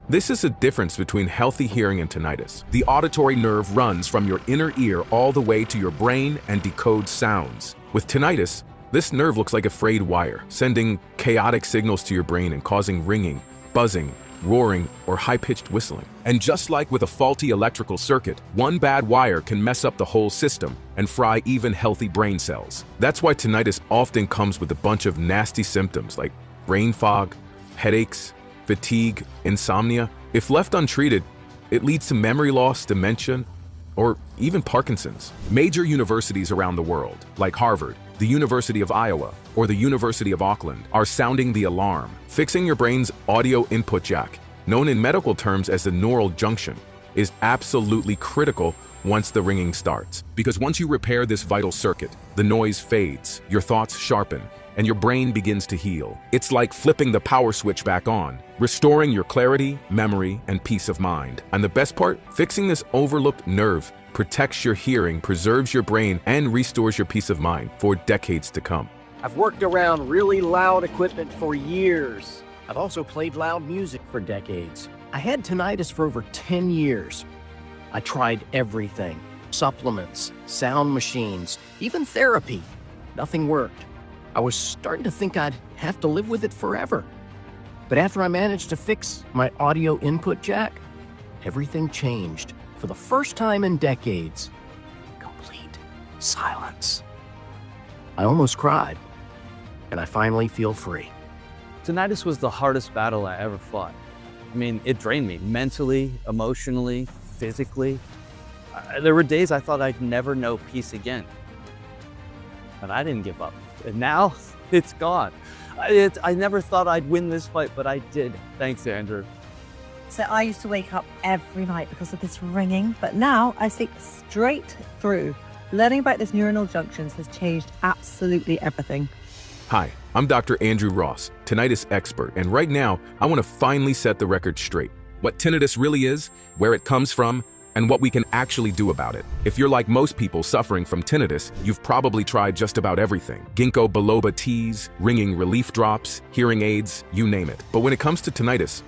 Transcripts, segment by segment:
This is the difference between healthy hearing and tinnitus. The auditory nerve runs from your inner ear all the way to your brain and decodes sounds. With tinnitus, this nerve looks like a frayed wire, sending chaotic signals to your brain and causing ringing, buzzing, roaring, or high-pitched whistling. And just like with a faulty electrical circuit, one bad wire can mess up the whole system and fry even healthy brain cells. That's why tinnitus often comes with a bunch of nasty symptoms like brain fog, headaches, fatigue, insomnia. If left untreated, it leads to memory loss, dementia, or even Parkinson's. Major universities around the world, like Harvard, the University of Iowa, or the University of Auckland, are sounding the alarm. Fixing your brain's audio input jack, known in medical terms as the neural junction, is absolutely critical once the ringing starts. Because once you repair this vital circuit, the noise fades, your thoughts sharpen, and your brain begins to heal. It's like flipping the power switch back on, restoring your clarity, memory, and peace of mind. And the best part? Fixing this overlooked nerve protects your hearing, preserves your brain, and restores your peace of mind for decades to come. I've worked around really loud equipment for years. I've also played loud music for decades. I had tinnitus for over 10 years. I tried everything: supplements, sound machines, even therapy. Nothing worked. I was starting to think I'd have to live with it forever. But after I managed to fix my audio input jack, everything changed. For the first time in decades, complete silence. I almost cried, and I finally feel free. Tinnitus was the hardest battle I ever fought. I mean, it drained me mentally, emotionally, physically. There were days I thought I'd never know peace again. But I didn't give up. And now it's gone. I never thought I'd win this fight, but I did. Thanks, Andrew. So I used to wake up every night because of this ringing, but now I sleep straight through. Learning about this neuronal junctions has changed absolutely everything. Hi, I'm Dr. Andrew Ross, tinnitus expert, and right now I want to finally set the record straight. What tinnitus really is, where it comes from, and what we can actually do about it. If you're like most people suffering from tinnitus, you've probably tried just about everything. Ginkgo biloba teas, ringing relief drops, hearing aids, you name it. But when it comes to tinnitus,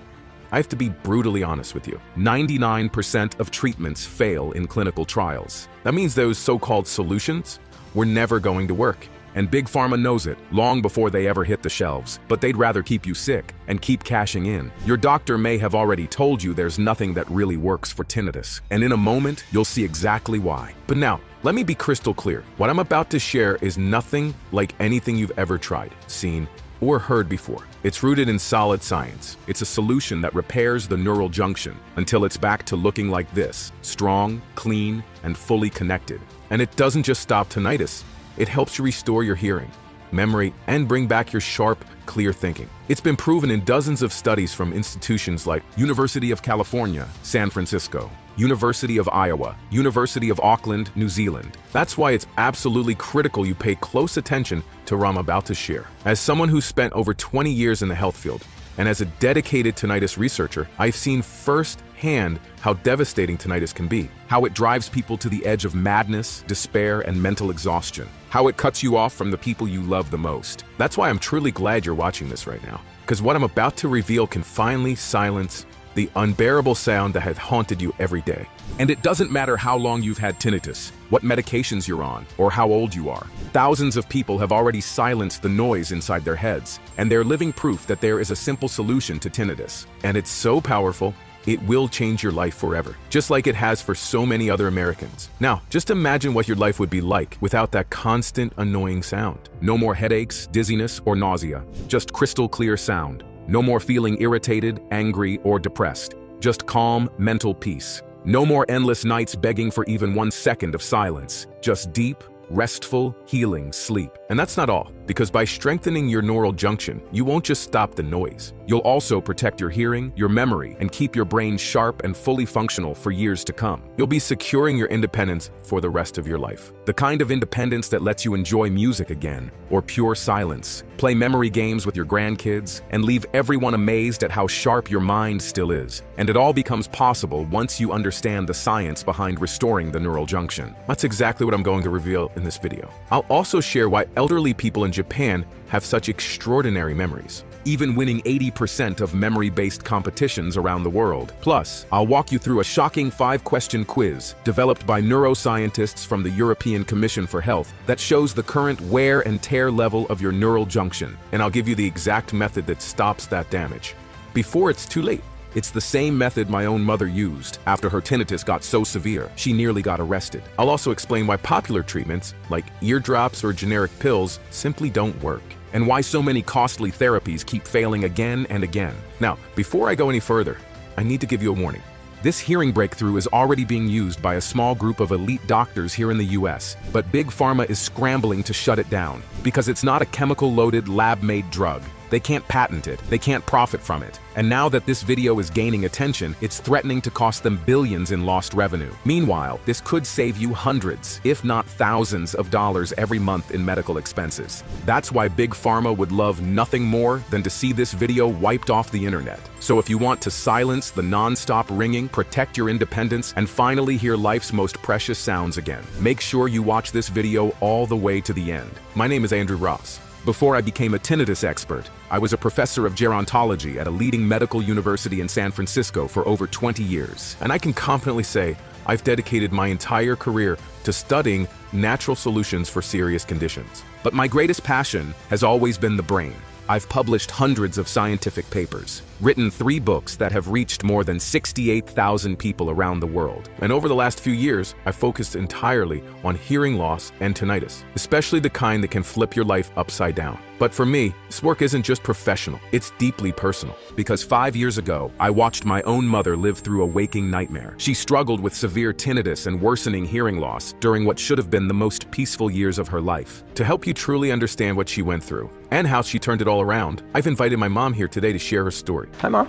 I have to be brutally honest with you. 99% of treatments fail in clinical trials. That means those so-called solutions were never going to work. And Big Pharma knows it long before they ever hit the shelves, but they'd rather keep you sick and keep cashing in. Your doctor may have already told you there's nothing that really works for tinnitus, and in a moment, you'll see exactly why. But now, let me be crystal clear. What I'm about to share is nothing like anything you've ever tried, seen, or heard before. It's rooted in solid science. It's a solution that repairs the neural junction until it's back to looking like this: strong, clean, and fully connected. And it doesn't just stop tinnitus. It helps you restore your hearing, memory, and bring back your sharp, clear thinking. It's been proven in dozens of studies from institutions like University of California, San Francisco, University of Iowa, University of Auckland, New Zealand. That's why it's absolutely critical you pay close attention to what I'm about to share. As someone who's spent over 20 years in the health field, and as a dedicated tinnitus researcher, I've seen firsthand how devastating tinnitus can be, how it drives people to the edge of madness, despair, and mental exhaustion, how it cuts you off from the people you love the most. That's why I'm truly glad you're watching this right now, because what I'm about to reveal can finally silence the unbearable sound that has haunted you every day. And it doesn't matter how long you've had tinnitus, what medications you're on, or how old you are. Thousands of people have already silenced the noise inside their heads, and they're living proof that there is a simple solution to tinnitus. And it's so powerful, it will change your life forever, just like it has for so many other Americans. Now, just imagine what your life would be like without that constant, annoying sound. No more headaches, dizziness, or nausea. Just crystal clear sound. No more feeling irritated, angry, or depressed. Just calm, mental peace. No more endless nights begging for even 1 second of silence. Just deep, restful, healing sleep. And that's not all, because by strengthening your neural junction, you won't just stop the noise. You'll also protect your hearing, your memory, and keep your brain sharp and fully functional for years to come. You'll be securing your independence for the rest of your life. The kind of independence that lets you enjoy music again, or pure silence, play memory games with your grandkids, and leave everyone amazed at how sharp your mind still is. And it all becomes possible once you understand the science behind restoring the neural junction. That's exactly what I'm going to reveal in this video. I'll also share why elderly people in Japan have such extraordinary memories. even winning 80% of memory-based competitions around the world. Plus, I'll walk you through a shocking 5-question quiz developed by neuroscientists from the European Commission for Health that shows the current wear and tear level of your neural junction, and I'll give you the exact method that stops that damage before it's too late. It's the same method my own mother used after her tinnitus got so severe she nearly got arrested. I'll also explain why popular treatments, like eardrops or generic pills, simply don't work, and why so many costly therapies keep failing again and again. Now, before I go any further, I need to give you a warning. This hearing breakthrough is already being used by a small group of elite doctors here in the US, but Big Pharma is scrambling to shut it down because it's not a chemical-loaded, lab-made drug. They can't patent it, they can't profit from it. And now that this video is gaining attention, it's threatening to cost them billions in lost revenue. Meanwhile, this could save you hundreds, if not thousands of dollars every month in medical expenses. That's why Big Pharma would love nothing more than to see this video wiped off the internet. So if you want to silence the non-stop ringing, protect your independence, and finally hear life's most precious sounds again, make sure you watch this video all the way to the end. My name is Andrew Ross. Before I became a tinnitus expert, I was a professor of gerontology at a leading medical university in San Francisco for over 20 years. And I can confidently say I've dedicated my entire career to studying natural solutions for serious conditions. But my greatest passion has always been the brain. I've published hundreds of scientific papers, written 3 books that have reached more than 68,000 people around the world. And over the last few years, I've focused entirely on hearing loss and tinnitus, especially the kind that can flip your life upside down. But for me, this work isn't just professional, it's deeply personal. Because 5 years ago, I watched my own mother live through a waking nightmare. She struggled with severe tinnitus and worsening hearing loss during what should have been the most peaceful years of her life. To help you truly understand what she went through and how she turned it all around, I've invited my mom here today to share her story. Hi, Mom.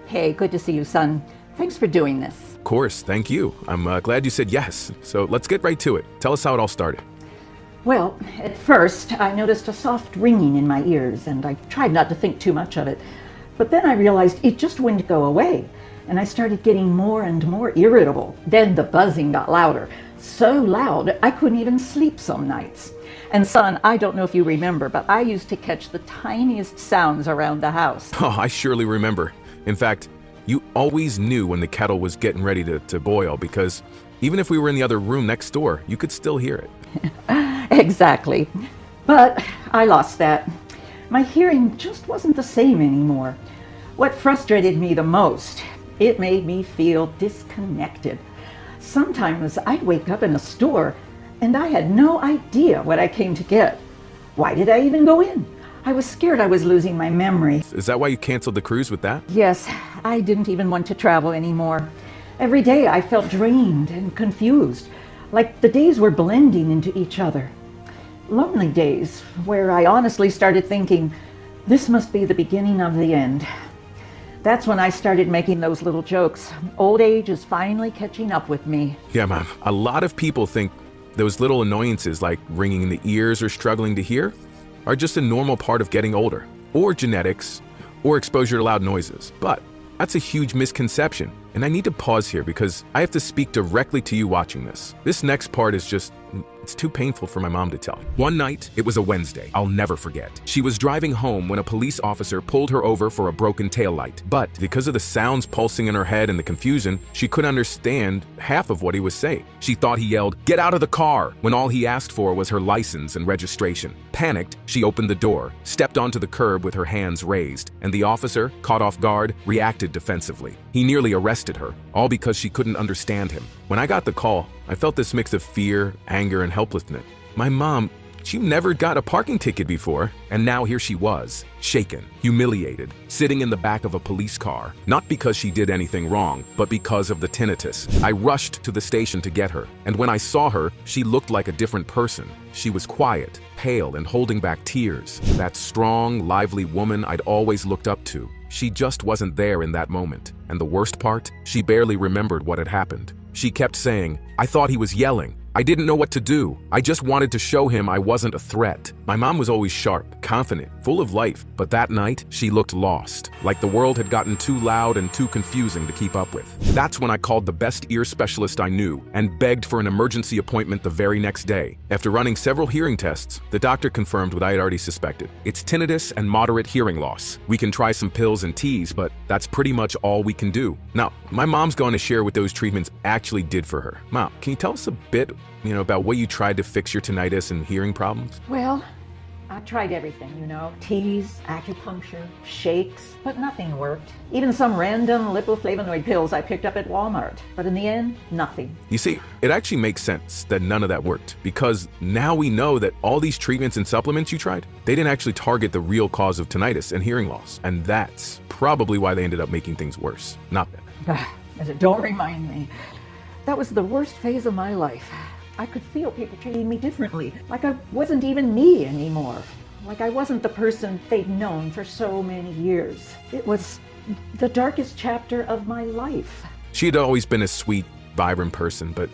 Hey, good to see you, son. Thanks for doing this. Of course, thank you. I'm glad you said yes. So let's get right to it. Tell us how it all started. Well, at first, I noticed a soft ringing in my ears, and I tried not to think too much of it. But then I realized it just wouldn't go away, and I started getting more and more irritable. Then the buzzing got louder, so loud I couldn't even sleep some nights. And son, I don't know if you remember, but I used to catch the tiniest sounds around the house. Oh, I surely remember. In fact, you always knew when the kettle was getting ready to boil, because even if we were in the other room next door, you could still hear it. Exactly. But I lost that. My hearing just wasn't the same anymore. What frustrated me the most, it made me feel disconnected. Sometimes I'd wake up in a store and I had no idea what I came to get. Why did I even go in? I was scared I was losing my memory. Is that why you canceled the cruise with that? Yes, I didn't even want to travel anymore. Every day I felt drained and confused, like the days were blending into each other. Lonely days where I honestly started thinking, this must be the beginning of the end. That's when I started making those little jokes. Old age is finally catching up with me. Yeah, Mom. A lot of people think those little annoyances like ringing in the ears or struggling to hear are just a normal part of getting older, or genetics, or exposure to loud noises. But that's a huge misconception. And I need to pause here because I have to speak directly to you watching this. This next part is just, it's too painful for my mom to tell. One night, it was a Wednesday, I'll never forget. She was driving home when a police officer pulled her over for a broken taillight. But because of the sounds pulsing in her head and the confusion, she couldn't understand half of what he was saying. She thought he yelled, "Get out of the car," when all he asked for was her license and registration. Panicked, she opened the door, stepped onto the curb with her hands raised, and the officer, caught off guard, reacted defensively. He nearly arrested her, all because she couldn't understand him. When I got the call, I felt this mix of fear, anger, and helplessness. My mom, she never got a parking ticket before, and now here she was, shaken, humiliated, sitting in the back of a police car, not because she did anything wrong, but because of the tinnitus. I rushed to the station to get her, and when I saw her, she looked like a different person. She was quiet, pale, and holding back tears. That strong, lively woman I'd always looked up to. She just wasn't there in that moment. And the worst part, she barely remembered what had happened. She kept saying, "I thought he was yelling. I didn't know what to do. I just wanted to show him I wasn't a threat. My mom was always sharp, confident, full of life, but that night, she looked lost, like the world had gotten too loud and too confusing to keep up with. That's when I called the best ear specialist I knew and begged for an emergency appointment the very next day. After running several hearing tests, the doctor confirmed what I had already suspected. It's tinnitus and moderate hearing loss. We can try some pills and teas, but that's pretty much all we can do. Now, my mom's going to share what those treatments actually did for her. Mom, can you tell us a bit, about what you tried to fix your tinnitus and hearing problems? Well, I tried everything, teas, acupuncture, shakes, but nothing worked. Even some random lipoflavonoid pills I picked up at Walmart. But in the end, nothing. You see, it actually makes sense that none of that worked, because now we know that all these treatments and supplements you tried, they didn't actually target the real cause of tinnitus and hearing loss. And that's probably why they ended up making things worse, not better. Don't remind me. That was the worst phase of my life. I could feel people treating me differently, like I wasn't even me anymore, like I wasn't the person they'd known for so many years. It was the darkest chapter of my life. She had always been a sweet, vibrant person, but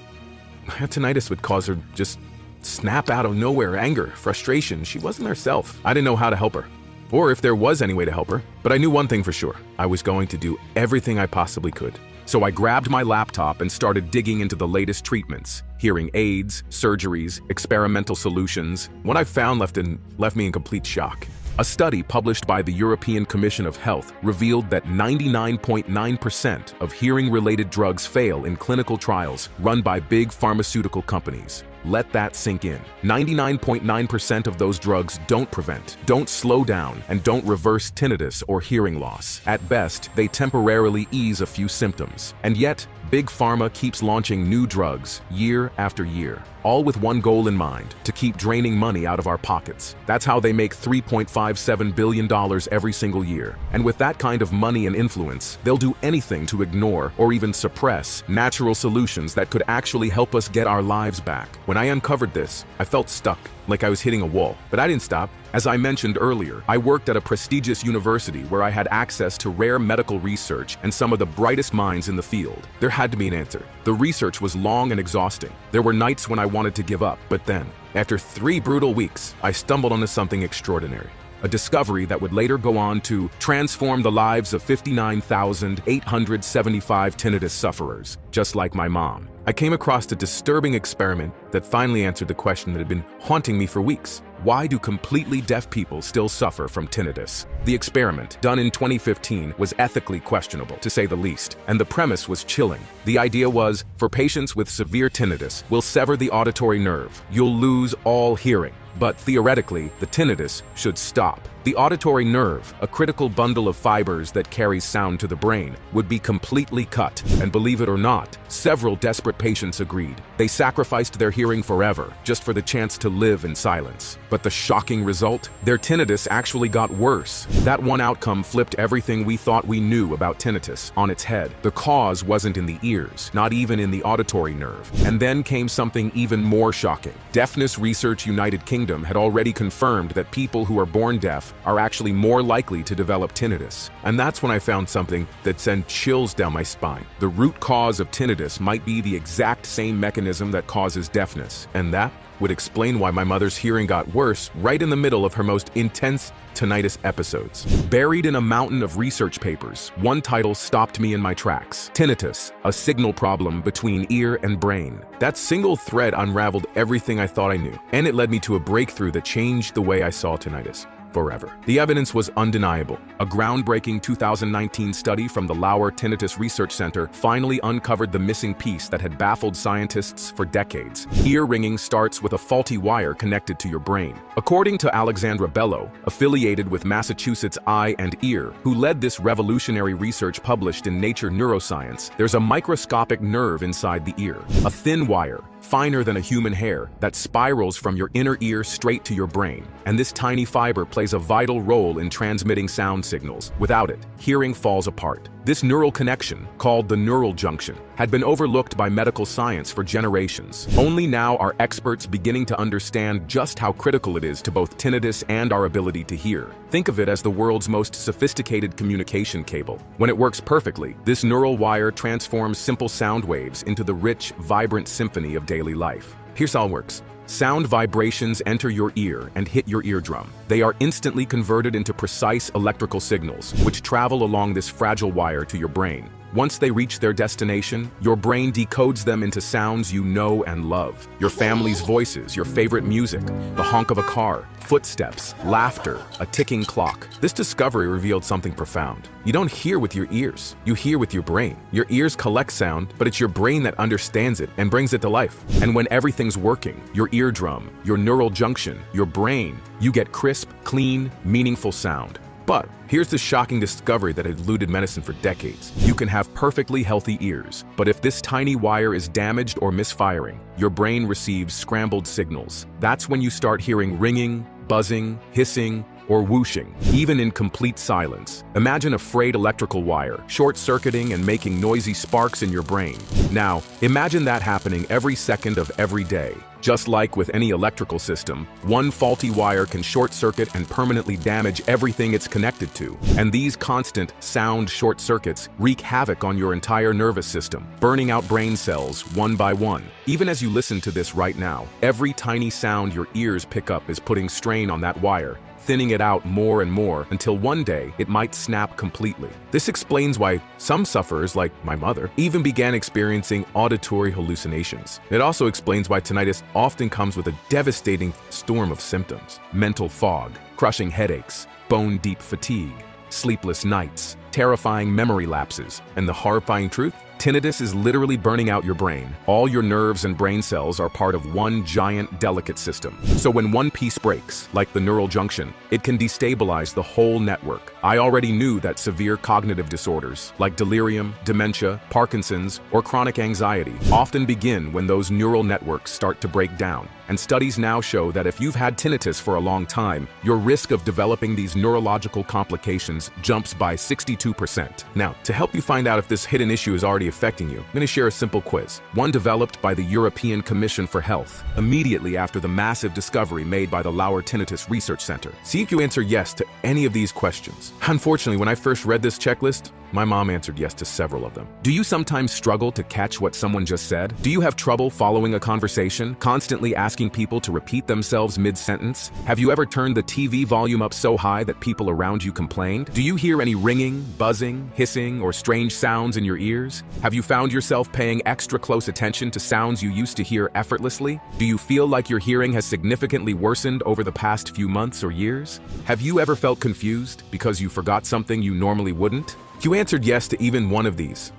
tinnitus would cause her just snap out of nowhere, anger, frustration. She wasn't herself. I didn't know how to help her, or if there was any way to help her, but I knew one thing for sure. I was going to do everything I possibly could. So I grabbed my laptop and started digging into the latest treatments, hearing aids, surgeries, experimental solutions. What I found left me in complete shock. A study published by the European Commission of Health revealed that 99.9% of hearing-related drugs fail in clinical trials run by big pharmaceutical companies. Let that sink in. 99.9% of those drugs don't prevent, don't slow down, and don't reverse tinnitus or hearing loss. At best, they temporarily ease a few symptoms. And yet, Big Pharma keeps launching new drugs year after year, all with one goal in mind: to keep draining money out of our pockets. That's how they make $3.57 billion every single year. And with that kind of money and influence, they'll do anything to ignore or even suppress natural solutions that could actually help us get our lives back. When I uncovered this, I felt stuck, like I was hitting a wall. But I didn't stop. As I mentioned earlier, I worked at a prestigious university where I had access to rare medical research and some of the brightest minds in the field. There had to be an answer. The research was long and exhausting. There were nights when I wanted to give up, but then, after 3 brutal weeks, I stumbled onto something extraordinary. A discovery that would later go on to transform the lives of 59,875 tinnitus sufferers, just like my mom. I came across a disturbing experiment that finally answered the question that had been haunting me for weeks. Why do completely deaf people still suffer from tinnitus? The experiment, done in 2015, was ethically questionable, to say the least, and the premise was chilling. The idea was, for patients with severe tinnitus, we'll sever the auditory nerve. You'll lose all hearing. But theoretically, the tinnitus should stop. The auditory nerve, a critical bundle of fibers that carries sound to the brain, would be completely cut. And believe it or not, several desperate patients agreed. They sacrificed their hearing forever, just for the chance to live in silence. But the shocking result? Their tinnitus actually got worse. That one outcome flipped everything we thought we knew about tinnitus on its head. The cause wasn't in the ears, not even in the auditory nerve. And then came something even more shocking. Deafness Research United Kingdom had already confirmed that people who are born deaf are actually more likely to develop tinnitus. And that's when I found something that sent chills down my spine. The root cause of tinnitus might be the exact same mechanism that causes deafness, and that would explain why my mother's hearing got worse right in the middle of her most intense tinnitus episodes. Buried in a mountain of research papers, one title stopped me in my tracks. Tinnitus, a signal problem between ear and brain. That single thread unraveled everything I thought I knew, and it led me to a breakthrough that changed the way I saw tinnitus forever. The evidence was undeniable. A groundbreaking 2019 study from the Lauer Tinnitus Research Center finally uncovered the missing piece that had baffled scientists for decades. Ear ringing starts with a faulty wire connected to your brain. According to Alexandra Bello, affiliated with Massachusetts Eye and Ear, who led this revolutionary research published in Nature Neuroscience, there's a microscopic nerve inside the ear, a thin wire, finer than a human hair, that spirals from your inner ear straight to your brain. And this tiny fiber plays a vital role in transmitting sound signals. Without it, hearing falls apart. This neural connection, called the neural junction, had been overlooked by medical science for generations. Only now are experts beginning to understand just how critical it is to both tinnitus and our ability to hear. Think of it as the world's most sophisticated communication cable. When it works perfectly, this neural wire transforms simple sound waves into the rich, vibrant symphony of daily life. Here's how it works. Sound vibrations enter your ear and hit your eardrum. They are instantly converted into precise electrical signals, which travel along this fragile wire to your brain. Once they reach their destination, your brain decodes them into sounds you know and love. Your family's voices, your favorite music, the honk of a car, footsteps, laughter, a ticking clock. This discovery revealed something profound. You don't hear with your ears, you hear with your brain. Your ears collect sound, but it's your brain that understands it and brings it to life. And when everything's working, your eardrum, your neural junction, your brain, you get crisp, clean, meaningful sound. But here's the shocking discovery that had eluded medicine for decades. You can have perfectly healthy ears, but if this tiny wire is damaged or misfiring, your brain receives scrambled signals. That's when you start hearing ringing, buzzing, hissing, or whooshing, even in complete silence. Imagine a frayed electrical wire, short-circuiting and making noisy sparks in your brain. Now, imagine that happening every second of every day. Just like with any electrical system, one faulty wire can short-circuit and permanently damage everything it's connected to. And these constant sound short circuits wreak havoc on your entire nervous system, burning out brain cells one by one. Even as you listen to this right now, every tiny sound your ears pick up is putting strain on that wire, thinning it out more and more until one day it might snap completely. This explains why some sufferers, like my mother, even began experiencing auditory hallucinations. It also explains why tinnitus often comes with a devastating storm of symptoms: mental fog, crushing headaches, bone-deep fatigue, sleepless nights, terrifying memory lapses, and the horrifying truth? Tinnitus is literally burning out your brain. All your nerves and brain cells are part of one giant, delicate system. So when one piece breaks, like the neural junction, it can destabilize the whole network. I already knew that severe cognitive disorders, like delirium, dementia, Parkinson's, or chronic anxiety, often begin when those neural networks start to break down. And studies now show that if you've had tinnitus for a long time, your risk of developing these neurological complications jumps by 62%. Now, to help you find out if this hidden issue is already affecting you, I'm going to share a simple quiz, one developed by the European Commission for Health, immediately after the massive discovery made by the Lauer Tinnitus Research Center. See if you answer yes to any of these questions. Unfortunately, when I first read this checklist, my mom answered yes to several of them. Do you sometimes struggle to catch what someone just said? Do you have trouble following a conversation, constantly asking people to repeat themselves mid-sentence? Have you ever turned the TV volume up so high that people around you complained? Do you hear any ringing, buzzing, hissing, or strange sounds in your ears? Have you found yourself paying extra close attention to sounds you used to hear effortlessly? Do you feel like your hearing has significantly worsened over the past few months or years? Have you ever felt confused because you forgot something you normally wouldn't? If you answered yes to even one of these,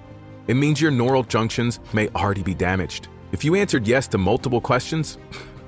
it means your neural junctions may already be damaged. If you answered yes to multiple questions,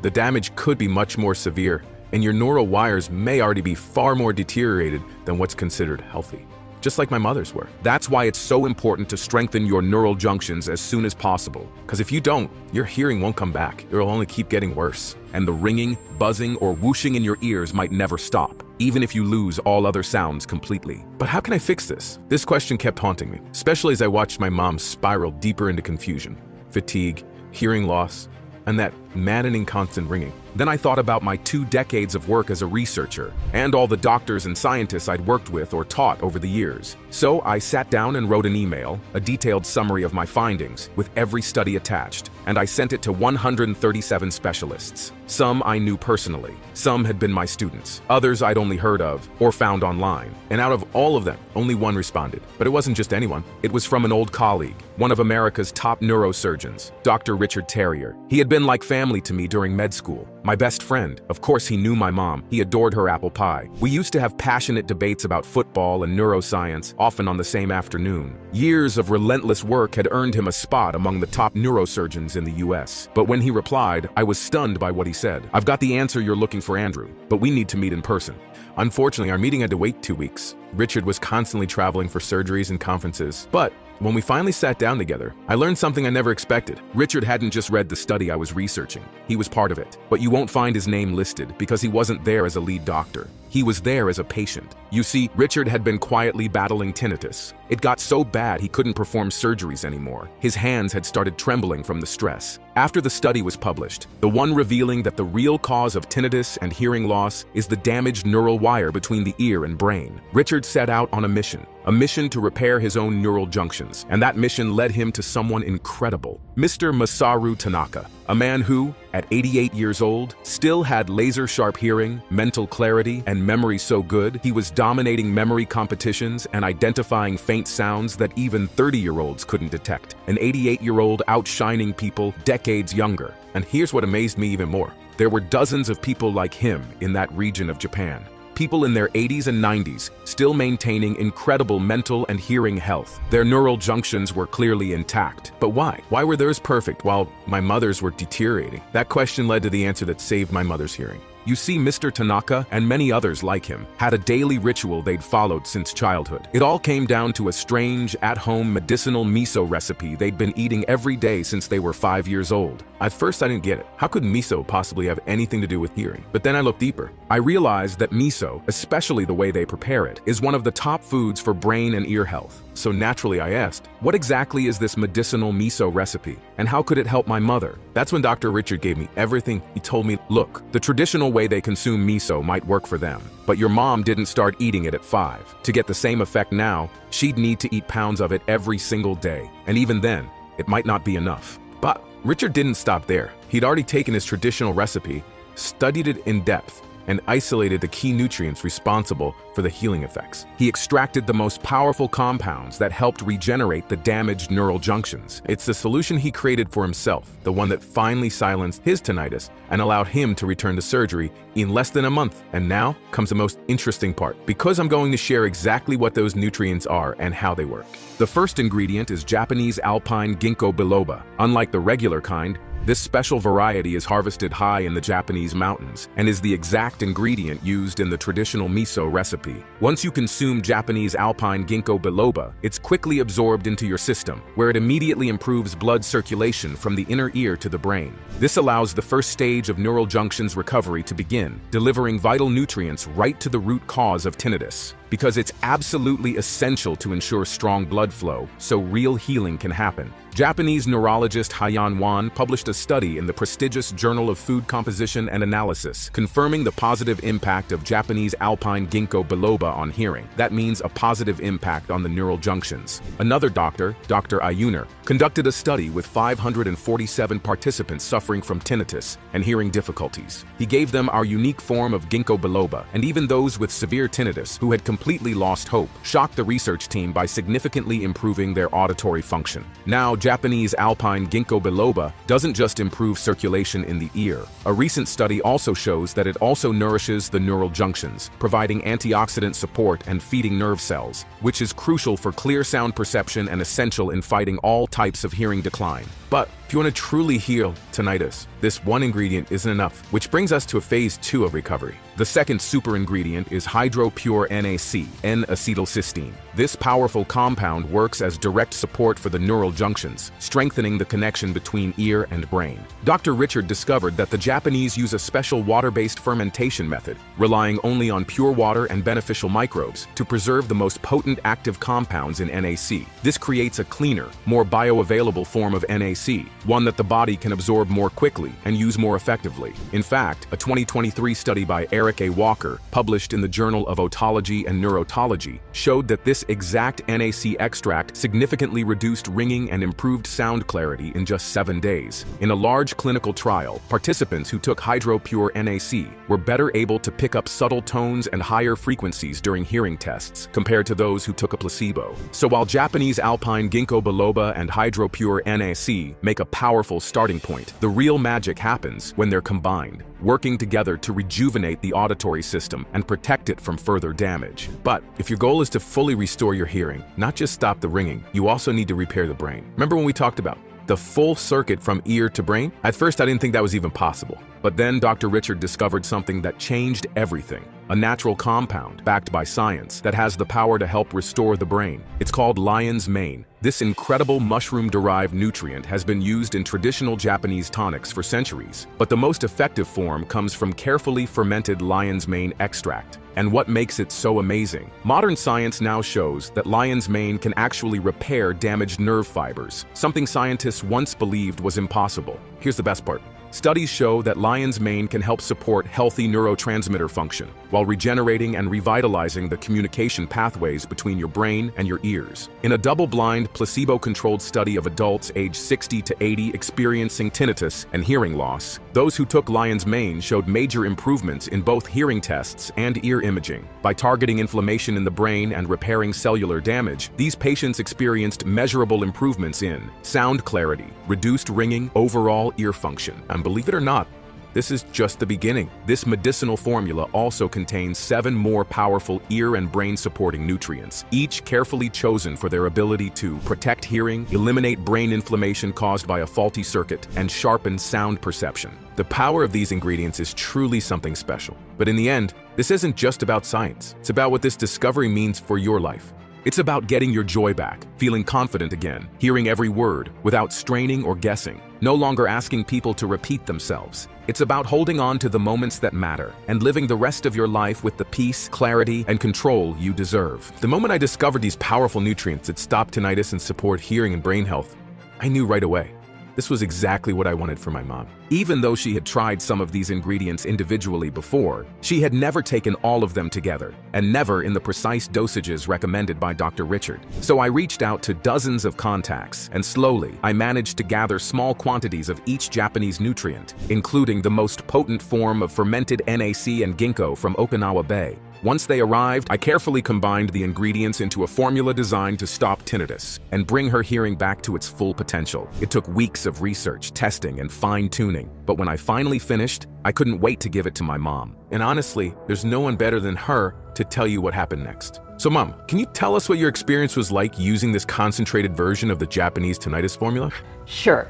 the damage could be much more severe, and your neural wires may already be far more deteriorated than what's considered healthy, just like my mother's were. That's why it's so important to strengthen your neural junctions as soon as possible, because if you don't, your hearing won't come back. It'll only keep getting worse, and the ringing, buzzing, or whooshing in your ears might never stop, even if you lose all other sounds completely. But how can I fix this? This question kept haunting me, especially as I watched my mom spiral deeper into confusion, fatigue, hearing loss, and that maddening constant ringing. Then I thought about my 2 decades of work as a researcher and all the doctors and scientists I'd worked with or taught over the years. So I sat down and wrote an email, a detailed summary of my findings with every study attached, and I sent it to 137 specialists. Some I knew personally, some had been my students, others I'd only heard of or found online. And out of all of them, only one responded. But it wasn't just anyone. It was from an old colleague, one of America's top neurosurgeons, Dr. Richard Terrier. He had been like family to me during med school. My best friend. Of course, he knew my mom. He adored her apple pie. We used to have passionate debates about football and neuroscience, often on the same afternoon. Years of relentless work had earned him a spot among the top neurosurgeons in the US. But when he replied, I was stunned by what he said. I've got the answer you're looking for, Andrew, but we need to meet in person. Unfortunately, our meeting had to wait 2 weeks. Richard was constantly traveling for surgeries and conferences. But when we finally sat down together, I learned something I never expected. Richard hadn't just read the study I was researching. He was part of it. But you won't find his name listed because he wasn't there as a lead doctor. He was there as a patient. You see, Richard had been quietly battling tinnitus. It got so bad he couldn't perform surgeries anymore. His hands had started trembling from the stress. After the study was published, the one revealing that the real cause of tinnitus and hearing loss is the damaged neural wire between the ear and brain, Richard set out on a mission to repair his own neural junctions, and that mission led him to someone incredible, Mr. Masaru Tanaka. A man who, at 88 years old, still had laser-sharp hearing, mental clarity, and memory so good, he was dominating memory competitions and identifying faint sounds that even 30-year-olds couldn't detect. An 88-year-old outshining people decades younger. And here's what amazed me even more. There were dozens of people like him in that region of Japan. People in their 80s and 90s, still maintaining incredible mental and hearing health. Their neural junctions were clearly intact. But why? Why were theirs perfect while my mother's were deteriorating? That question led to the answer that saved my mother's hearing. You see, Mr. Tanaka and many others like him had a daily ritual they'd followed since childhood. It all came down to a strange, at-home medicinal miso recipe they'd been eating every day since they were 5 years old. At first, I didn't get it. How could miso possibly have anything to do with hearing? But then I looked deeper. I realized that miso, especially the way they prepare it, is one of the top foods for brain and ear health. So naturally I asked, what exactly is this medicinal miso recipe, and how could it help my mother? That's when Dr. Richard gave me everything. He told me, look, the traditional way they consume miso might work for them, but your mom didn't start eating it at 5. To get the same effect now, she'd need to eat pounds of it every single day, and even then, it might not be enough. But Richard didn't stop there. He'd already taken his traditional recipe, studied it in depth, and isolated the key nutrients responsible for the healing effects. He extracted the most powerful compounds that helped regenerate the damaged neural junctions. It's the solution he created for himself, the one that finally silenced his tinnitus and allowed him to return to surgery in less than a month. And now comes the most interesting part, because I'm going to share exactly what those nutrients are and how they work. The first ingredient is Japanese alpine ginkgo biloba. Unlike the regular kind, this special variety is harvested high in the Japanese mountains and is the exact ingredient used in the traditional miso recipe. Once you consume Japanese alpine ginkgo biloba, it's quickly absorbed into your system, where it immediately improves blood circulation from the inner ear to the brain. This allows the first stage of neural junctions recovery to begin, delivering vital nutrients right to the root cause of tinnitus. Because it's absolutely essential to ensure strong blood flow so real healing can happen. Japanese neurologist Hayan Wan published a study in the prestigious Journal of Food Composition and Analysis, confirming the positive impact of Japanese alpine ginkgo biloba on hearing. That means a positive impact on the neural junctions. Another doctor, Dr. Ayuner, conducted a study with 547 participants suffering from tinnitus and hearing difficulties. He gave them our unique form of ginkgo biloba, and even those with severe tinnitus who had completely lost hope shocked the research team by significantly improving their auditory function. Now, Japanese alpine ginkgo biloba doesn't just improve circulation in the ear. A recent study also shows that it also nourishes the neural junctions, providing antioxidant support and feeding nerve cells, which is crucial for clear sound perception and essential in fighting all types of hearing decline. But if you want to truly heal tinnitus, this one ingredient isn't enough, which brings us to phase 2 of recovery. The second super ingredient is HydroPure NAC, N-acetylcysteine. This powerful compound works as direct support for the neural junctions, strengthening the connection between ear and brain. Dr. Richard discovered that the Japanese use a special water-based fermentation method, relying only on pure water and beneficial microbes to preserve the most potent active compounds in NAC. This creates a cleaner, more bioavailable form of NAC, one that the body can absorb more quickly and use more effectively. In fact, a 2023 study by Eric A. Walker, published in the Journal of Otology and Neurotology, showed that this exact NAC extract significantly reduced ringing and improved sound clarity in just 7 days. In a large clinical trial, participants who took HydroPure NAC were better able to pick up subtle tones and higher frequencies during hearing tests compared to those who took a placebo. So while Japanese alpine ginkgo biloba and HydroPure NAC make a powerful starting point, the real magic happens when they're combined, working together to rejuvenate the auditory system and protect it from further damage. But if your goal is to fully restore your hearing, not just stop the ringing, you also need to repair the brain. Remember when we talked about the full circuit from ear to brain? At first, I didn't think that was even possible. But then Dr. Richard discovered something that changed everything. A natural compound, backed by science, that has the power to help restore the brain. It's called lion's mane. This incredible mushroom-derived nutrient has been used in traditional Japanese tonics for centuries. But the most effective form comes from carefully fermented lion's mane extract. And what makes it so amazing? Modern science now shows that lion's mane can actually repair damaged nerve fibers, something scientists once believed was impossible. Here's the best part. Studies show that lion's mane can help support healthy neurotransmitter function, while regenerating and revitalizing the communication pathways between your brain and your ears. In a double-blind, placebo-controlled study of adults aged 60 to 80 experiencing tinnitus and hearing loss, those who took lion's mane showed major improvements in both hearing tests and ear imaging. By targeting inflammation in the brain and repairing cellular damage, these patients experienced measurable improvements in sound clarity, reduced ringing, overall ear function. And believe it or not, this is just the beginning. This medicinal formula also contains 7 more powerful ear and brain supporting nutrients, each carefully chosen for their ability to protect hearing, eliminate brain inflammation caused by a faulty circuit, and sharpen sound perception. The power of these ingredients is truly something special. But in the end, this isn't just about science. It's about what this discovery means for your life. It's about getting your joy back, feeling confident again, hearing every word without straining or guessing, no longer asking people to repeat themselves. It's about holding on to the moments that matter and living the rest of your life with the peace, clarity, and control you deserve. The moment I discovered these powerful nutrients that stop tinnitus and support hearing and brain health, I knew right away. This was exactly what I wanted for my mom. Even though she had tried some of these ingredients individually before, she had never taken all of them together, and never in the precise dosages recommended by Dr. Richard. So I reached out to dozens of contacts, and slowly, I managed to gather small quantities of each Japanese nutrient, including the most potent form of fermented NAC and ginkgo from Okinawa Bay. Once they arrived, I carefully combined the ingredients into a formula designed to stop tinnitus and bring her hearing back to its full potential. It took weeks of research, testing, and fine-tuning, but when I finally finished, I couldn't wait to give it to my mom. And honestly, there's no one better than her to tell you what happened next. So Mom, can you tell us what your experience was like using this concentrated version of the Japanese tinnitus formula? Sure.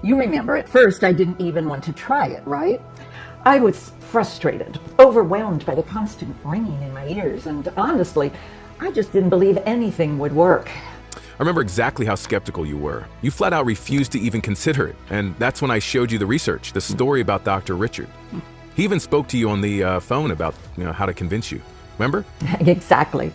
You remember at first I didn't even want to try it, right? I was frustrated, overwhelmed by the constant ringing in my ears, and honestly, I just didn't believe anything would work. I remember exactly how skeptical you were. You flat out refused to even consider it, and that's when I showed you the research, the story about Dr. Richard. He even spoke to you on the phone about how to convince you. Remember? Exactly.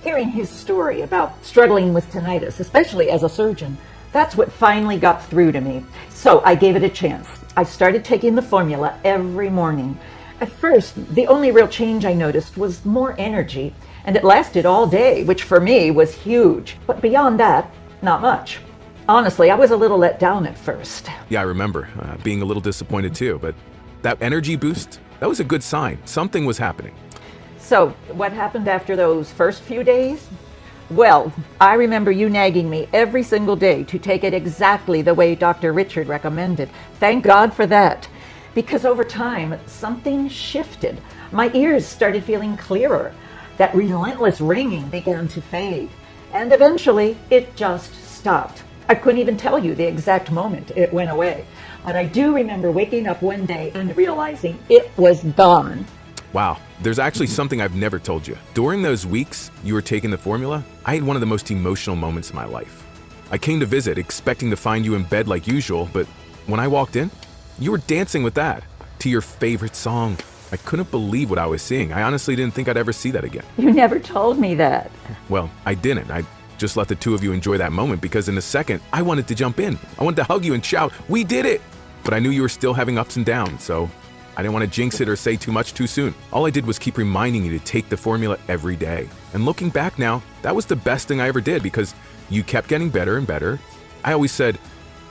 Hearing his story about struggling with tinnitus, especially as a surgeon, that's what finally got through to me. So I gave it a chance. I started taking the formula every morning. At first, the only real change I noticed was more energy, and it lasted all day, which for me was huge. But beyond that, not much. Honestly, I was a little let down at first. Yeah, I remember being a little disappointed too, but that energy boost, that was a good sign. Something was happening. So, what happened after those first few days? Well, I remember you nagging me every single day to take it exactly the way Dr. Richard recommended. Thank God for that. Because over time, something shifted. My ears started feeling clearer. That relentless ringing began to fade. And eventually, it just stopped. I couldn't even tell you the exact moment it went away. But I do remember waking up one day and realizing it was gone. Wow, there's actually something I've never told you. During those weeks you were taking the formula, I had one of the most emotional moments in my life. I came to visit expecting to find you in bed like usual, but when I walked in, you were dancing with that to your favorite song. I couldn't believe what I was seeing. I honestly didn't think I'd ever see that again. You never told me that. Well, I didn't. I just let the two of you enjoy that moment because in a second, I wanted to jump in. I wanted to hug you and shout, "We did it!" But I knew you were still having ups and downs, so I didn't want to jinx it or say too much too soon. All I did was keep reminding you to take the formula every day. And looking back now, that was the best thing I ever did because you kept getting better and better. I always said,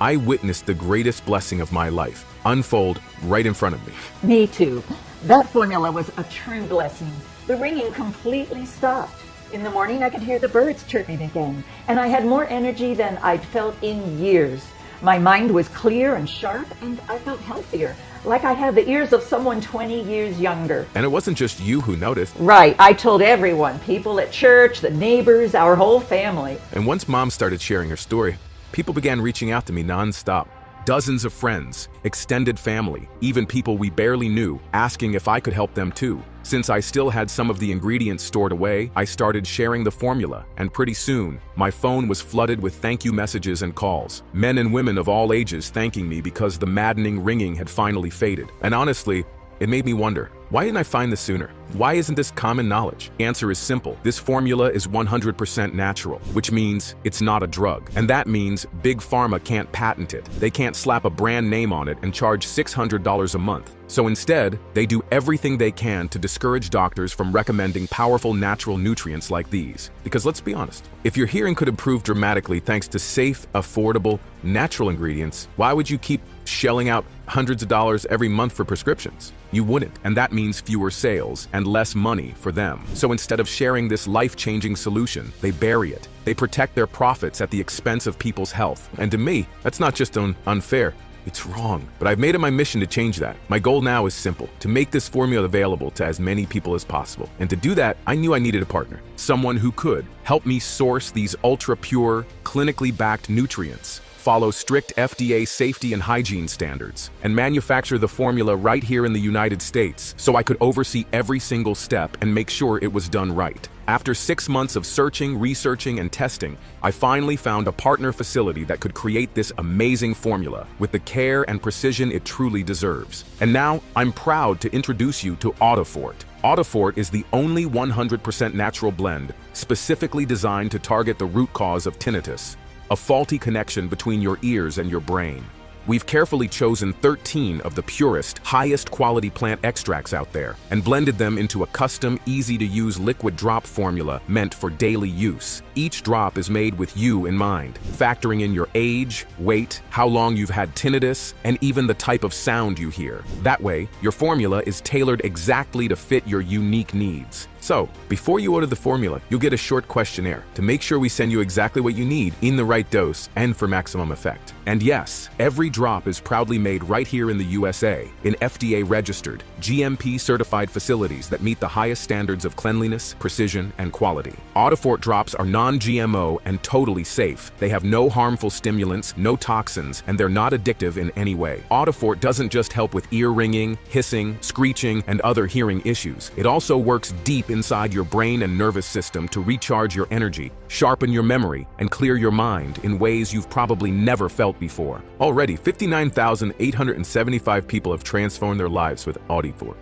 I witnessed the greatest blessing of my life unfold right in front of me. Me too. That formula was a true blessing. The ringing completely stopped. In the morning, I could hear the birds chirping again, and I had more energy than I'd felt in years. My mind was clear and sharp, and I felt healthier, like I had the ears of someone 20 years younger. And it wasn't just you who noticed. Right, I told everyone, people at church, the neighbors, our whole family. And once Mom started sharing her story, people began reaching out to me nonstop. Dozens of friends, extended family, even people we barely knew, asking if I could help them too. Since I still had some of the ingredients stored away, I started sharing the formula, and pretty soon, my phone was flooded with thank you messages and calls. Men and women of all ages thanking me because the maddening ringing had finally faded. And honestly, it made me wonder, Why didn't I find this sooner? Why isn't this common knowledge? The answer is simple. This formula is 100% natural, which means it's not a drug. And that means Big Pharma can't patent it. They can't slap a brand name on it and charge $600 a month. So instead, they do everything they can to discourage doctors from recommending powerful natural nutrients like these. Because let's be honest, if your hearing could improve dramatically thanks to safe, affordable, natural ingredients, why would you keep shelling out hundreds of dollars every month for prescriptions? You wouldn't, and that means fewer sales and less money for them. So instead of sharing this life-changing solution, they bury it. They protect their profits at the expense of people's health. And to me, that's not just unfair, it's wrong. But I've made it my mission to change that. My goal now is simple, to make this formula available to as many people as possible. And to do that, I knew I needed a partner, someone who could help me source these ultra-pure, clinically backed nutrients, follow strict FDA safety and hygiene standards, and manufacture the formula right here in the United States so I could oversee every single step and make sure it was done right. After 6 months of searching, researching, and testing, I finally found a partner facility that could create this amazing formula with the care and precision it truly deserves. And now, I'm proud to introduce you to Audifort. Audifort is the only 100% natural blend specifically designed to target the root cause of tinnitus, a faulty connection between your ears and your brain. We've carefully chosen 13 of the purest, highest quality plant extracts out there and blended them into a custom, easy-to-use liquid drop formula meant for daily use. Each drop is made with you in mind, factoring in your age, weight, how long you've had tinnitus, and even the type of sound you hear. That way, your formula is tailored exactly to fit your unique needs. So, before you order the formula, you'll get a short questionnaire to make sure we send you exactly what you need in the right dose and for maximum effect. And yes, every drop is proudly made right here in the USA in FDA-registered, GMP-certified facilities that meet the highest standards of cleanliness, precision, and quality. Audifort drops are non-GMO and totally safe. They have no harmful stimulants, no toxins, and they're not addictive in any way. Audifort doesn't just help with ear ringing, hissing, screeching, and other hearing issues. It also works deep inside your brain and nervous system to recharge your energy, sharpen your memory, and clear your mind in ways you've probably never felt before. Already, 59,875 people have transformed their lives with Audifort.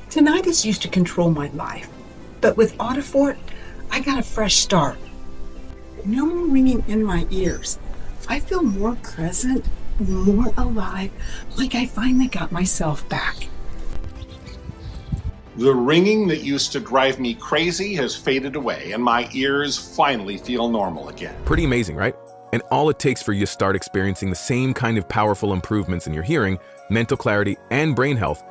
Tinnitus used to control my life, but with Audifort, I got a fresh start. No more ringing in my ears. I feel more present, more alive, like I finally got myself back. The ringing that used to drive me crazy has faded away, and my ears finally feel normal again. Pretty amazing, right? And all it takes for you to start experiencing the same kind of powerful improvements in your hearing, mental clarity, and brain health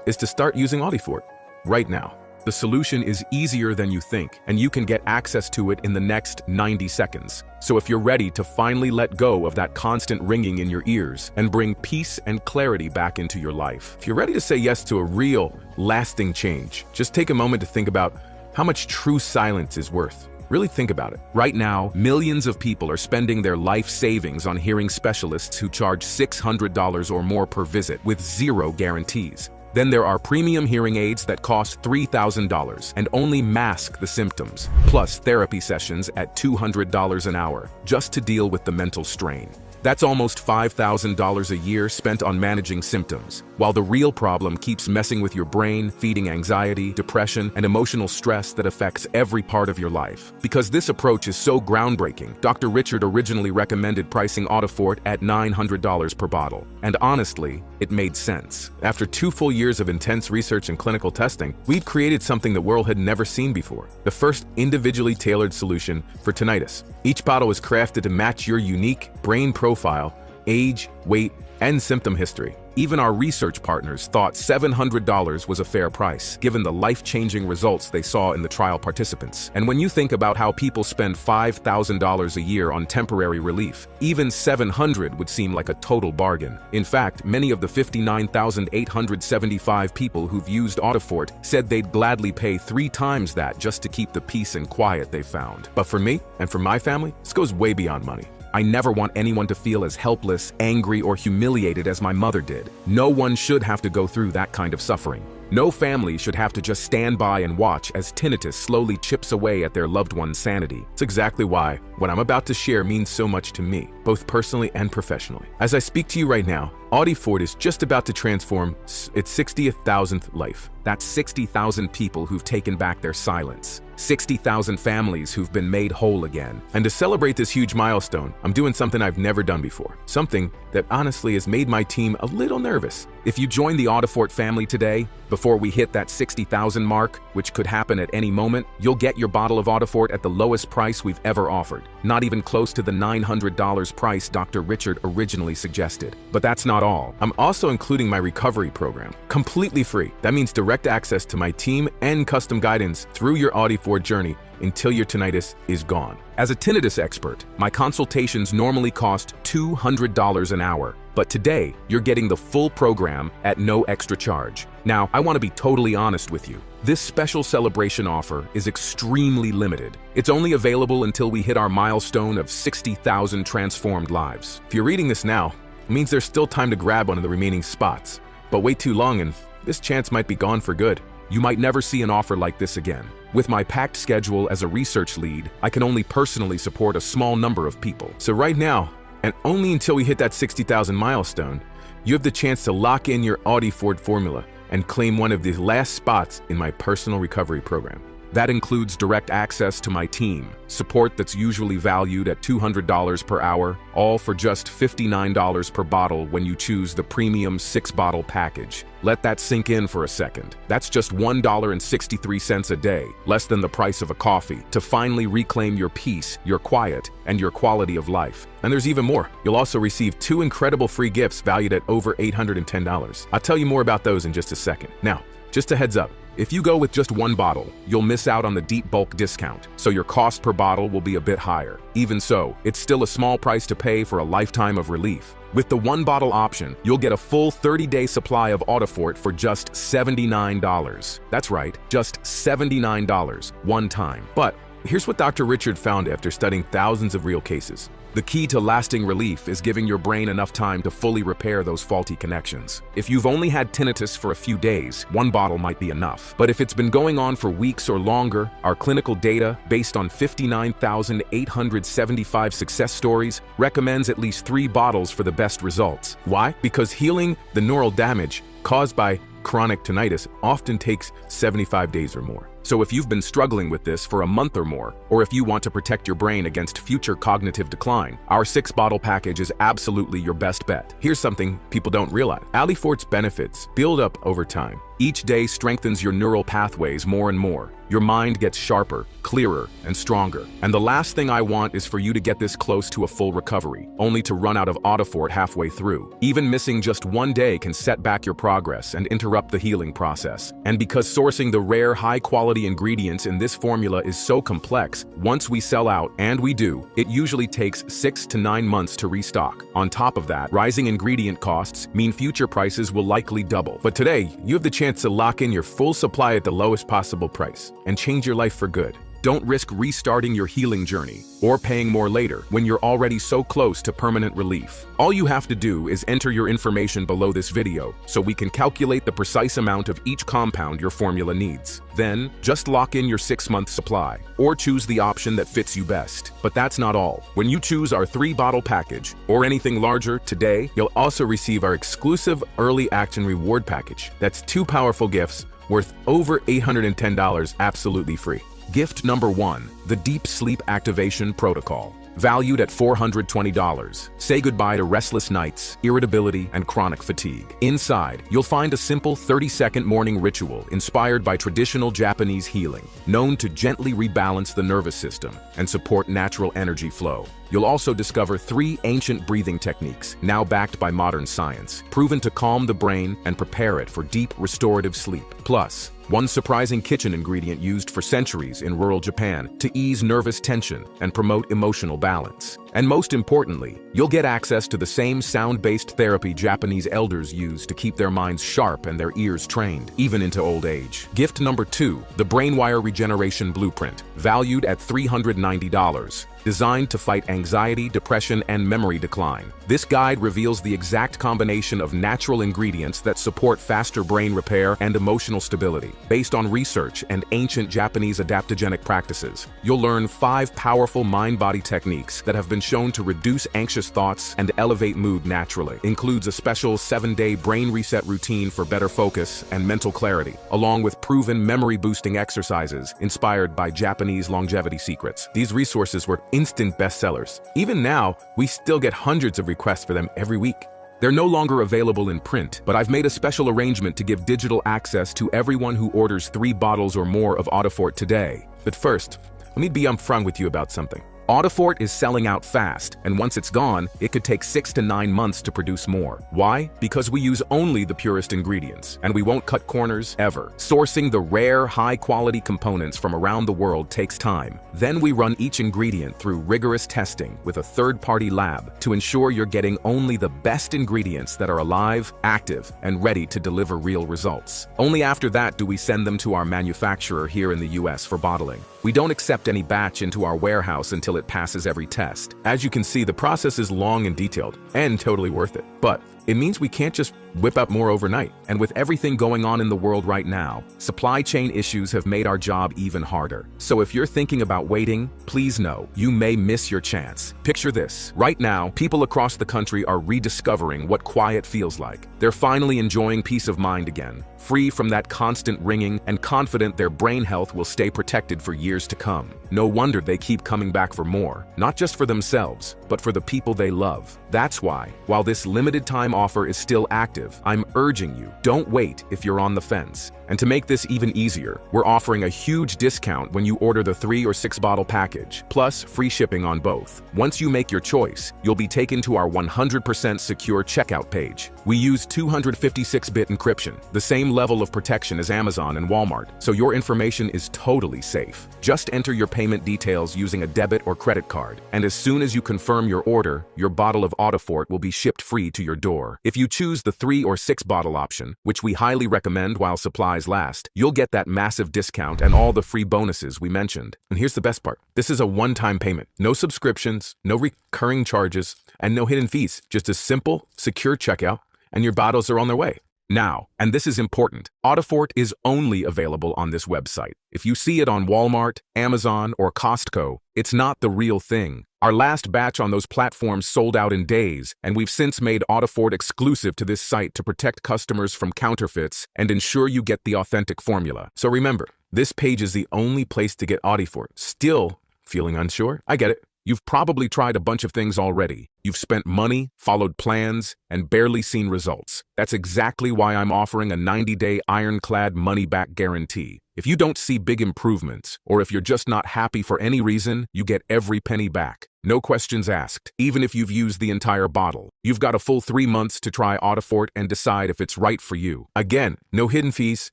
is to start using Audifort right now. The solution is easier than you think, and you can get access to it in the next 90 seconds. So if you're ready to finally let go of that constant ringing in your ears and bring peace and clarity back into your life, if you're ready to say yes to a real, lasting change, just take a moment to think about how much true silence is worth. Really think about it. Right now, millions of people are spending their life savings on hearing specialists who charge $600 or more per visit with zero guarantees. Then there are premium hearing aids that cost $3,000 and only mask the symptoms, plus therapy sessions at $200 an hour, just to deal with the mental strain. That's almost $5,000 a year spent on managing symptoms, while the real problem keeps messing with your brain, feeding anxiety, depression, and emotional stress that affects every part of your life. Because this approach is so groundbreaking, Dr. Richard originally recommended pricing Audifort at $900 per bottle. And honestly, it made sense. After 2 full years of intense research and clinical testing, we'd created something the world had never seen before. The first individually tailored solution for tinnitus. Each bottle is crafted to match your unique brain profile, age, weight, and symptom history. Even our research partners thought $700 was a fair price, given the life-changing results they saw in the trial participants. And when you think about how people spend $5,000 a year on temporary relief, even $700 would seem like a total bargain. In fact, many of the 59,875 people who've used Audifort said they'd gladly pay 3 times that just to keep the peace and quiet they found. But for me, and for my family, this goes way beyond money. I never want anyone to feel as helpless, angry, or humiliated as my mother did. No one should have to go through that kind of suffering. No family should have to just stand by and watch as tinnitus slowly chips away at their loved one's sanity. It's exactly why what I'm about to share means so much to me, both personally and professionally. As I speak to you right now, Audifort is just about to transform its 60,000th life. That's 60,000 people who've taken back their silence. 60,000 families who've been made whole again. And to celebrate this huge milestone, I'm doing something I've never done before. Something that honestly has made my team a little nervous. If you join the Audifort family today, before we hit that 60,000 mark, which could happen at any moment, you'll get your bottle of Audifort at the lowest price we've ever offered. Not even close to the $900 price Dr. Richard originally suggested. But that's not all. I'm also including my recovery program, completely free. That means direct access to my team and custom guidance through your Audifort journey until your tinnitus is gone. As a tinnitus expert, my consultations normally cost $200 an hour, but today you're getting the full program at no extra charge. Now, I want to be totally honest with you. This special celebration offer is extremely limited. It's only available until we hit our milestone of 60,000 transformed lives. If you're reading this now, it means there's still time to grab one of the remaining spots. But wait too long and this chance might be gone for good. You might never see an offer like this again. With my packed schedule as a research lead, I can only personally support a small number of people. So right now, and only until we hit that 60,000 milestone, you have the chance to lock in your Audifort formula and claim one of the last spots in my personal recovery program. That includes direct access to my team, support that's usually valued at $200 per hour, all for just $59 per bottle when you choose the premium 6-bottle package. Let that sink in for a second. That's just $1.63 a day, less than the price of a coffee, to finally reclaim your peace, your quiet, and your quality of life. And there's even more. You'll also receive 2 incredible free gifts valued at over $810. I'll tell you more about those in just a second. Now, just a heads up. If you go with just 1 bottle, you'll miss out on the deep bulk discount, so your cost per bottle will be a bit higher. Even so, it's still a small price to pay for a lifetime of relief. With the 1-bottle option, you'll get a full 30-day supply of Audifort for just $79. That's right, just $79, one time. But here's what Dr. Richard found after studying thousands of real cases. The key to lasting relief is giving your brain enough time to fully repair those faulty connections. If you've only had tinnitus for a few days, 1 bottle might be enough. But if it's been going on for weeks or longer, our clinical data, based on 59,875 success stories, recommends at least 3 bottles for the best results. Why? Because healing the neural damage caused by chronic tinnitus often takes 75 days or more. So if you've been struggling with this for a month or more, or if you want to protect your brain against future cognitive decline, our 6-bottle package is absolutely your best bet. Here's something people don't realize. Audifort's benefits build up over time. Each day strengthens your neural pathways more and more. Your mind gets sharper, clearer, and stronger. And the last thing I want is for you to get this close to a full recovery, only to run out of Audifort halfway through. Even missing just 1 day can set back your progress and interrupt the healing process. And because sourcing the rare, high-quality ingredients in this formula is so complex, once we sell out, and we do, it usually takes 6 to 9 months to restock. On top of that, rising ingredient costs mean future prices will likely double. But today, you have the chance to lock in your full supply at the lowest possible price and change your life for good. Don't risk restarting your healing journey or paying more later when you're already so close to permanent relief. All you have to do is enter your information below this video so we can calculate the precise amount of each compound your formula needs. Then, just lock in your 6-month supply or choose the option that fits you best. But that's not all. When you choose our 3-bottle package or anything larger today, you'll also receive our exclusive Early Action Reward package. That's 2 powerful gifts worth over $810 absolutely free. Gift number 1, the Deep Sleep Activation Protocol. Valued at $420. Say goodbye to restless nights, irritability, and chronic fatigue. Inside, you'll find a simple 30-second morning ritual inspired by traditional Japanese healing, known to gently rebalance the nervous system and support natural energy flow. You'll also discover 3 ancient breathing techniques, now backed by modern science, proven to calm the brain and prepare it for deep restorative sleep. Plus, 1 surprising kitchen ingredient used for centuries in rural Japan to ease nervous tension and promote emotional balance. And most importantly, you'll get access to the same sound-based therapy Japanese elders use to keep their minds sharp and their ears trained, even into old age. Gift number 2, the Brainwire Regeneration Blueprint. Valued at $390. designed to fight anxiety, depression, and memory decline. This guide reveals the exact combination of natural ingredients that support faster brain repair and emotional stability. Based on research and ancient Japanese adaptogenic practices, you'll learn 5 powerful mind-body techniques that have been shown to reduce anxious thoughts and elevate mood naturally. Includes a special 7-day brain reset routine for better focus and mental clarity, along with proven memory-boosting exercises inspired by Japanese longevity secrets. These resources were instant bestsellers. Even now, we still get hundreds of requests for them every week. They're no longer available in print, but I've made a special arrangement to give digital access to everyone who orders 3 bottles or more of Audifort today. But first, let me be upfront with you about something. Audifort is selling out fast, and once it's gone, it could take 6 to 9 months to produce more. Why? Because we use only the purest ingredients, and we won't cut corners ever. Sourcing the rare, high-quality components from around the world takes time. Then we run each ingredient through rigorous testing with a third-party lab to ensure you're getting only the best ingredients that are alive, active, and ready to deliver real results. Only after that do we send them to our manufacturer here in the US for bottling. We don't accept any batch into our warehouse until it passes every test. As you can see, the process is long and detailed, and totally worth it. But it means we can't just whip up more overnight. And with everything going on in the world right now, supply chain issues have made our job even harder. So if you're thinking about waiting, please know you may miss your chance. Picture this. Right now, people across the country are rediscovering what quiet feels like. They're finally enjoying peace of mind again, free from that constant ringing and confident their brain health will stay protected for years to come. No wonder they keep coming back for more, not just for themselves, but for the people they love. That's why, while this limited time offer is still active, I'm urging you, don't wait if you're on the fence. And to make this even easier, we're offering a huge discount when you order the 3 or 6 bottle package, plus free shipping on both. Once you make your choice, you'll be taken to our 100% secure checkout page. We use 256-bit encryption, the same level of protection as Amazon and Walmart, so your information is totally safe. Just enter your payment details using a debit or credit card, and as soon as you confirm your order, your bottle of Audifort will be shipped free to your door. If you choose the 3 or 6 bottle option, which we highly recommend while supplies last, you'll get that massive discount and all the free bonuses we mentioned. And here's the best part. This is a one-time payment. No subscriptions, no recurring charges, and no hidden fees. Just a simple, secure checkout, and your bottles are on their way. Now, and this is important, Audifort is only available on this website. If you see it on Walmart, Amazon, or Costco, it's not the real thing. Our last batch on those platforms sold out in days, and we've since made Audifort exclusive to this site to protect customers from counterfeits and ensure you get the authentic formula. So remember, this page is the only place to get Audifort. Still feeling unsure? I get it. You've probably tried a bunch of things already. You've spent money, followed plans, and barely seen results. That's exactly why I'm offering a 90-day ironclad money-back guarantee. If you don't see big improvements, or if you're just not happy for any reason, you get every penny back. No questions asked, even if you've used the entire bottle. You've got a full 3 months to try Audifort and decide if it's right for you. Again, no hidden fees,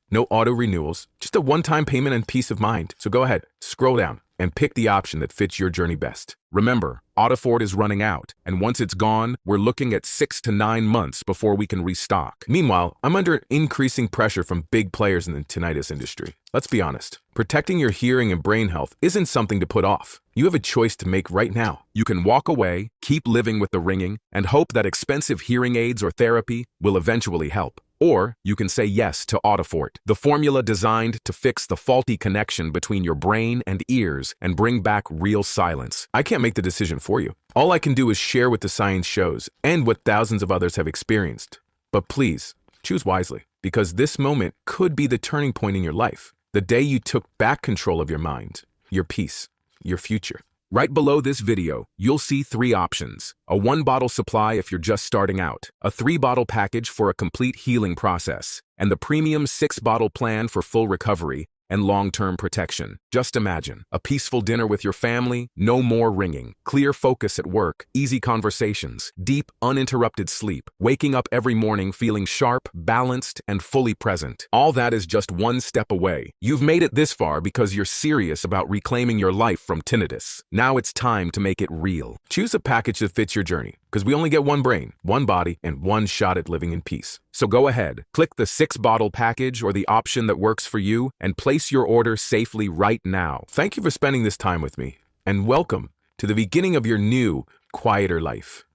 no auto renewals, just a one-time payment and peace of mind. So go ahead, scroll down, and pick the option that fits your journey best. Remember, Audifort is running out, and once it's gone, we're looking at 6 to 9 months before we can restock. Meanwhile, I'm under increasing pressure from big players in the tinnitus industry. Let's be honest, protecting your hearing and brain health isn't something to put off. You have a choice to make right now. You can walk away, keep living with the ringing, and hope that expensive hearing aids or therapy will eventually help. Or you can say yes to Audifort, the formula designed to fix the faulty connection between your brain and ears and bring back real silence. I can't make the decision for you. All I can do is share what the science shows and what thousands of others have experienced. But please, choose wisely, because this moment could be the turning point in your life. The day you took back control of your mind, your peace, your future. Right below this video, you'll see 3 options. A 1-bottle supply if you're just starting out, a 3-bottle package for a complete healing process, and the premium 6-bottle plan for full recovery and long-term protection. Just imagine, a peaceful dinner with your family, no more ringing, clear focus at work, easy conversations, deep, uninterrupted sleep, waking up every morning feeling sharp, balanced, and fully present. All that is just one step away. You've made it this far because you're serious about reclaiming your life from tinnitus. Now it's time to make it real. Choose a package that fits your journey, because we only get one brain, one body, and one shot at living in peace. So go ahead, click the 6-bottle package or the option that works for you and place your order safely right now. Thank you for spending this time with me, and welcome to the beginning of your new, quieter life.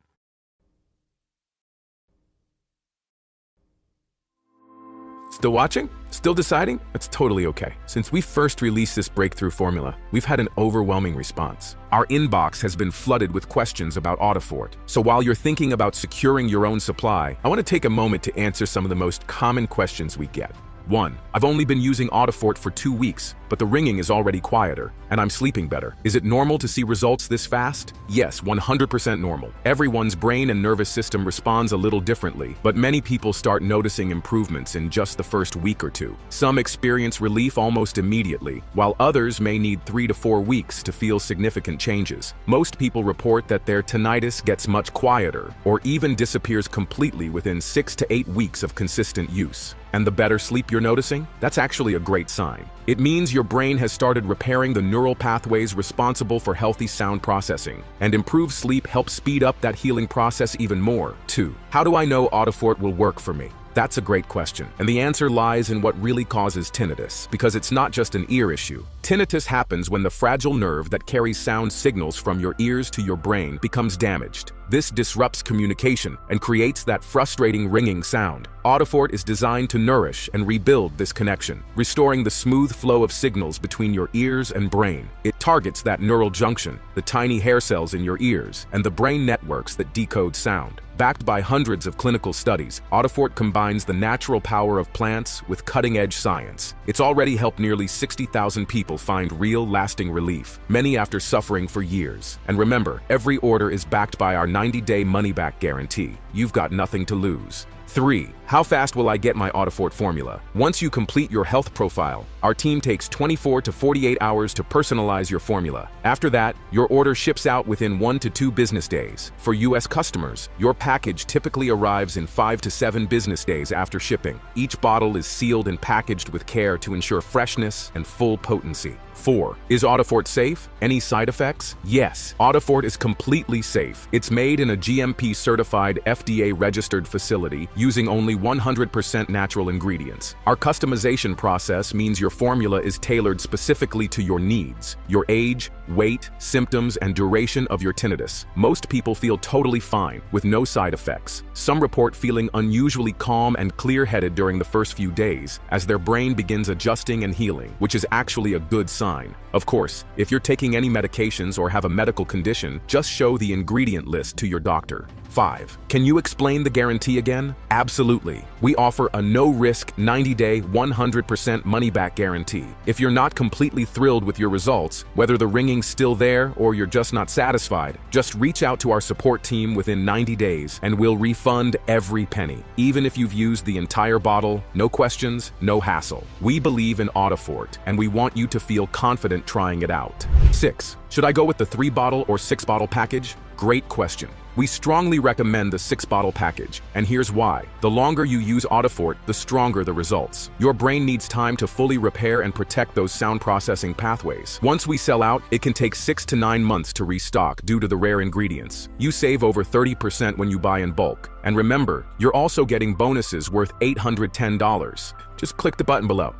Still watching? Still deciding? That's totally okay. Since we first released this breakthrough formula, we've had an overwhelming response. Our inbox has been flooded with questions about Audifort. So while you're thinking about securing your own supply, I want to take a moment to answer some of the most common questions we get. 1. I've only been using Audifort for 2 weeks, but the ringing is already quieter, and I'm sleeping better. Is it normal to see results this fast? Yes, 100% normal. Everyone's brain and nervous system responds a little differently, but many people start noticing improvements in just the first week or two. Some experience relief almost immediately, while others may need 3 to 4 weeks to feel significant changes. Most people report that their tinnitus gets much quieter, or even disappears completely within 6 to 8 weeks of consistent use. And the better sleep you're noticing? That's actually a great sign. It means your brain has started repairing the neural pathways responsible for healthy sound processing, and improved sleep helps speed up that healing process even more. 2. How do I know Audifort will work for me? That's a great question, and the answer lies in what really causes tinnitus, because it's not just an ear issue. Tinnitus happens when the fragile nerve that carries sound signals from your ears to your brain becomes damaged. This disrupts communication and creates that frustrating ringing sound. Audifort is designed to nourish and rebuild this connection, restoring the smooth flow of signals between your ears and brain. It targets that neural junction, the tiny hair cells in your ears, and the brain networks that decode sound. Backed by hundreds of clinical studies, Audifort combines the natural power of plants with cutting-edge science. It's already helped nearly 60,000 people find real, lasting relief, many after suffering for years. And remember, every order is backed by our 90-day money-back guarantee. You've got nothing to lose. 3. How fast will I get my Audifort formula? Once you complete your health profile, our team takes 24 to 48 hours to personalize your formula. After that, your order ships out within 1 to 2 business days. For US customers, your package typically arrives in 5 to 7 business days after shipping. Each bottle is sealed and packaged with care to ensure freshness and full potency. 4. Is Audifort safe? Any side effects? Yes, Audifort is completely safe. It's made in a GMP-certified, FDA-registered facility using only 100% natural ingredients. Our customization process means your formula is tailored specifically to your needs, your age, weight, symptoms, and duration of your tinnitus. Most people feel totally fine, with no side effects. Some report feeling unusually calm and clear-headed during the first few days, as their brain begins adjusting and healing, which is actually a good sign. Of course, if you're taking any medications or have a medical condition, just show the ingredient list to your doctor. 5. Can you explain the guarantee again? Absolutely. We offer a no-risk, 90-day, 100% money-back guarantee. If you're not completely thrilled with your results, whether the ringing's still there or you're just not satisfied, just reach out to our support team within 90 days and we'll refund every penny. Even if you've used the entire bottle, no questions, no hassle. We believe in Audifort, and we want you to feel confident trying it out. 6. Should I go with the 3-bottle or 6-bottle package? Great question. We strongly recommend the 6-bottle package, and here's why. The longer you use Audifort, the stronger the results. Your brain needs time to fully repair and protect those sound processing pathways. Once we sell out, it can take 6 to 9 months to restock due to the rare ingredients. You save over 30% when you buy in bulk. And remember, you're also getting bonuses worth $810. Just click the button below.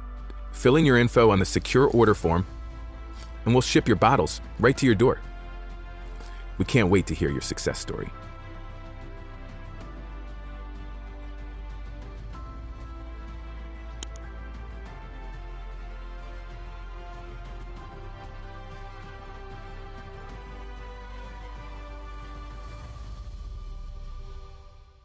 Fill in your info on the secure order form, and we'll ship your bottles right to your door. We can't wait to hear your success story.